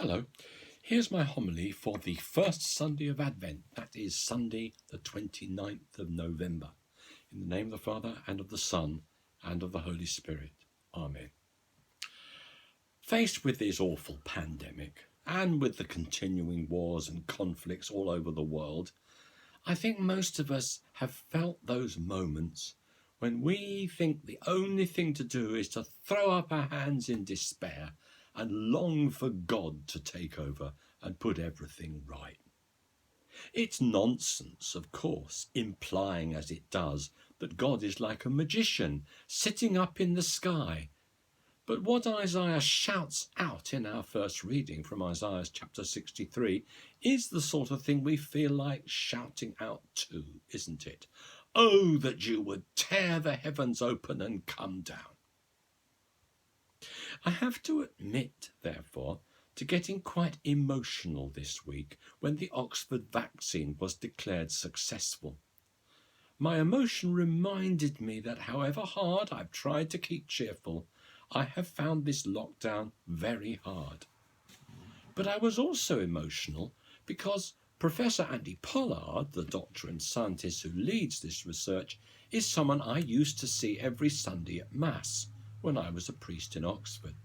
Hello, here's my homily for the first Sunday of Advent, that is Sunday the 29th of November. In the name of the Father, and of the Son, and of the Holy Spirit. Amen. Faced with this awful pandemic, and with the continuing wars and conflicts all over the world, I think most of us have felt those moments when we think the only thing to do is to throw up our hands in despair and long for God to take over and put everything right. It's nonsense, of course, implying as it does that God is like a magician sitting up in the sky. But what Isaiah shouts out in our first reading from Isaiah chapter 63 is the sort of thing we feel like shouting out too, isn't it? Oh, that you would tear the heavens open and come down. I have to admit, therefore, to getting quite emotional this week when the Oxford vaccine was declared successful. My emotion reminded me that however hard I've tried to keep cheerful, I have found this lockdown very hard. But I was also emotional because Professor Andy Pollard, the doctor and scientist who leads this research, is someone I used to see every Sunday at Mass when I was a priest in Oxford.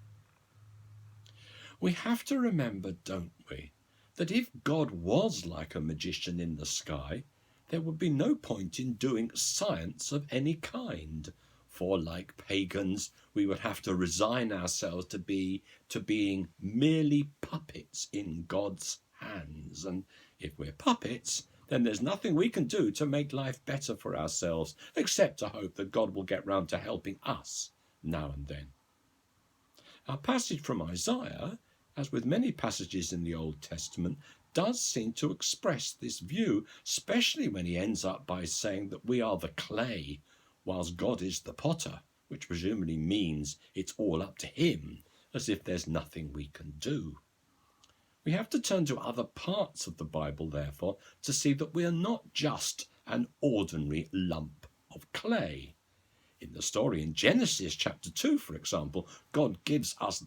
We have to remember, don't we, that if God was like a magician in the sky, there would be no point in doing science of any kind, for like pagans, we would have to resign ourselves to being merely puppets in God's hands. And if we're puppets, then there's nothing we can do to make life better for ourselves, except to hope that God will get round to helping us now and then. Our passage from Isaiah, as with many passages in the Old Testament, does seem to express this view, especially when he ends up by saying that we are the clay, whilst God is the potter, which presumably means it's all up to him, as if there's nothing we can do. We have to turn to other parts of the Bible, therefore, to see that we are not just an ordinary lump of clay. In the story in Genesis chapter 2, for example, God gives us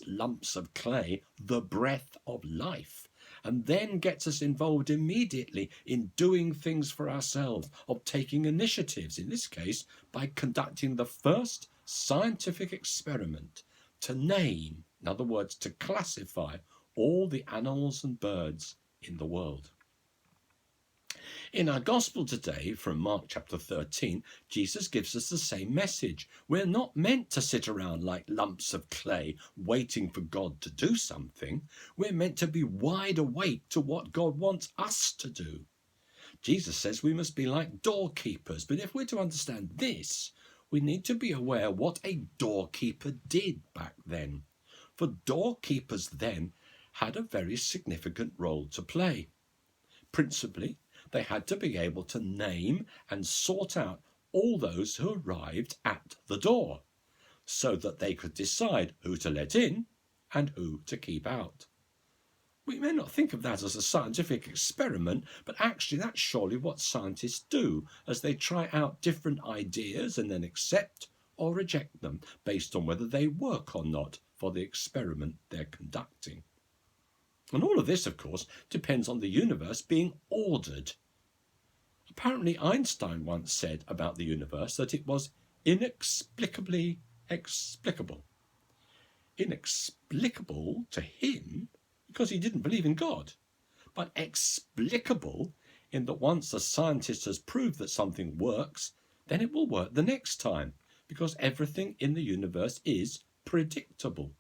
lumps of clay the breath of life, and then gets us involved immediately in doing things for ourselves, of taking initiatives, in this case by conducting the first scientific experiment to name, in other words, to classify all the animals and birds in the world. In our gospel today, from Mark chapter 13, Jesus gives us the same message. We're not meant to sit around like lumps of clay waiting for God to do something. We're meant to be wide awake to what God wants us to do. Jesus says we must be like doorkeepers, but if we're to understand this, we need to be aware what a doorkeeper did back then. For doorkeepers then had a very significant role to play. Principally, they had to be able to name and sort out all those who arrived at the door, so that they could decide who to let in and who to keep out. We may not think of that as a scientific experiment, but actually that's surely what scientists do as they try out different ideas and then accept or reject them based on whether they work or not for the experiment they're conducting. And all of this, of course, depends on the universe being ordered. Apparently, Einstein once said about the universe that it was inexplicably explicable. Inexplicable to him because he didn't believe in God, but explicable in that once a scientist has proved that something works, then it will work the next time, because everything in the universe is predictable.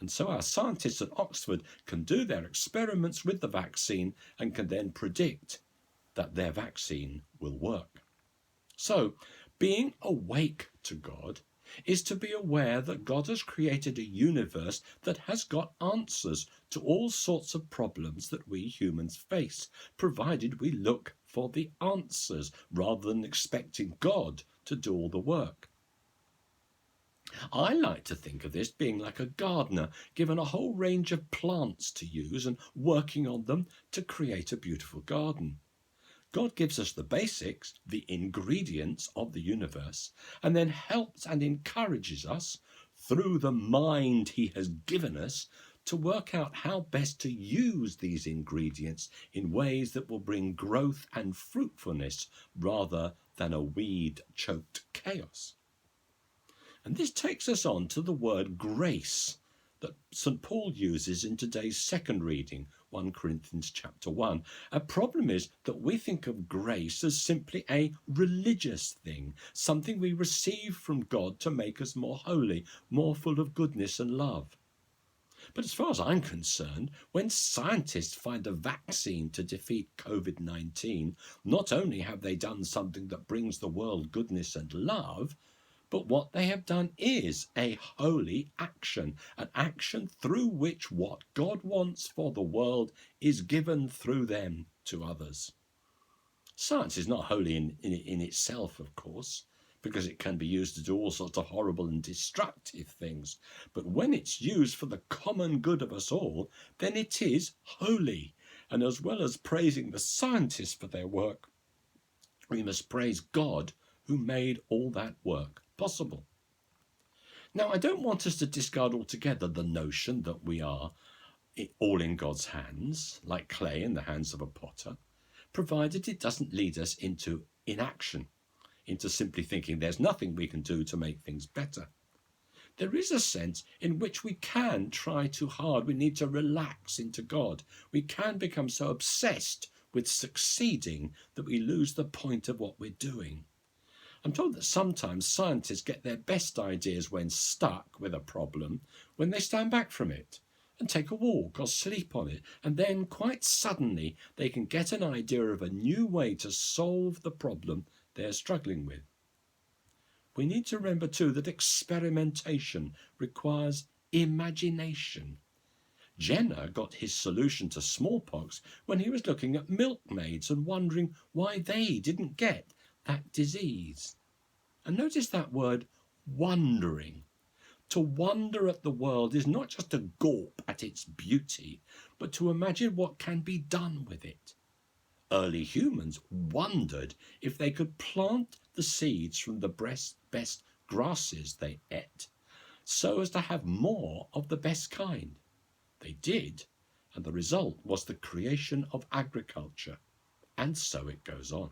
And so our scientists at Oxford can do their experiments with the vaccine and can then predict that their vaccine will work. So, being awake to God is to be aware that God has created a universe that has got answers to all sorts of problems that we humans face, provided we look for the answers rather than expecting God to do all the work. I like to think of this being like a gardener given a whole range of plants to use and working on them to create a beautiful garden. God gives us the basics, the ingredients of the universe, and then helps and encourages us through the mind he has given us to work out how best to use these ingredients in ways that will bring growth and fruitfulness rather than a weed-choked chaos. And this takes us on to the word grace that St. Paul uses in today's second reading, 1 Corinthians chapter 1. A problem is that we think of grace as simply a religious thing, something we receive from God to make us more holy, more full of goodness and love. But as far as I'm concerned, when scientists find a vaccine to defeat COVID-19, not only have they done something that brings the world goodness and love, but what they have done is a holy action, an action through which what God wants for the world is given through them to others. Science is not holy in itself, of course, because it can be used to do all sorts of horrible and destructive things. But when it's used for the common good of us all, then it is holy. And as well as praising the scientists for their work, we must praise God who made all that work possible. Now, I don't want us to discard altogether the notion that we are all in God's hands, like clay in the hands of a potter, provided it doesn't lead us into inaction, into simply thinking there's nothing we can do to make things better. There is a sense in which we can try too hard. We need to relax into God. We can become so obsessed with succeeding that we lose the point of what we're doing. I'm told that sometimes scientists get their best ideas when stuck with a problem, when they stand back from it and take a walk or sleep on it, and then quite suddenly they can get an idea of a new way to solve the problem they're struggling with. We need to remember too that experimentation requires imagination. Jenner got his solution to smallpox when he was looking at milkmaids and wondering why they didn't get that disease. And notice that word, wondering. To wonder at the world is not just to gawp at its beauty, but to imagine what can be done with it. Early humans wondered if they could plant the seeds from the best grasses they ate, so as to have more of the best kind. They did, and the result was the creation of agriculture, and so it goes on.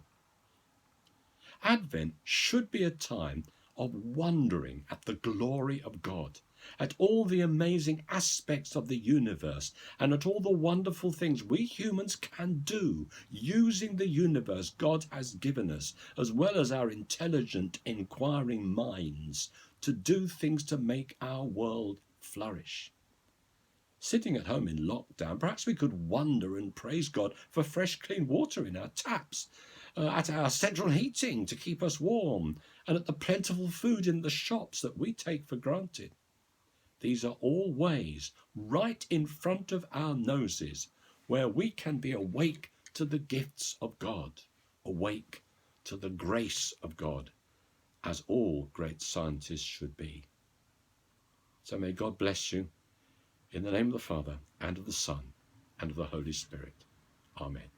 Advent should be a time of wondering at the glory of God, at all the amazing aspects of the universe, and at all the wonderful things we humans can do using the universe God has given us, as well as our intelligent, inquiring minds, to do things to make our world flourish. Sitting at home in lockdown, perhaps we could wonder and praise God for fresh, clean water in our taps, at our central heating to keep us warm, and at the plentiful food in the shops that we take for granted. These are all ways, right in front of our noses, where we can be awake to the gifts of God, awake to the grace of God, as all great scientists should be. So may God bless you, in the name of the Father, and of the Son, and of the Holy Spirit. Amen.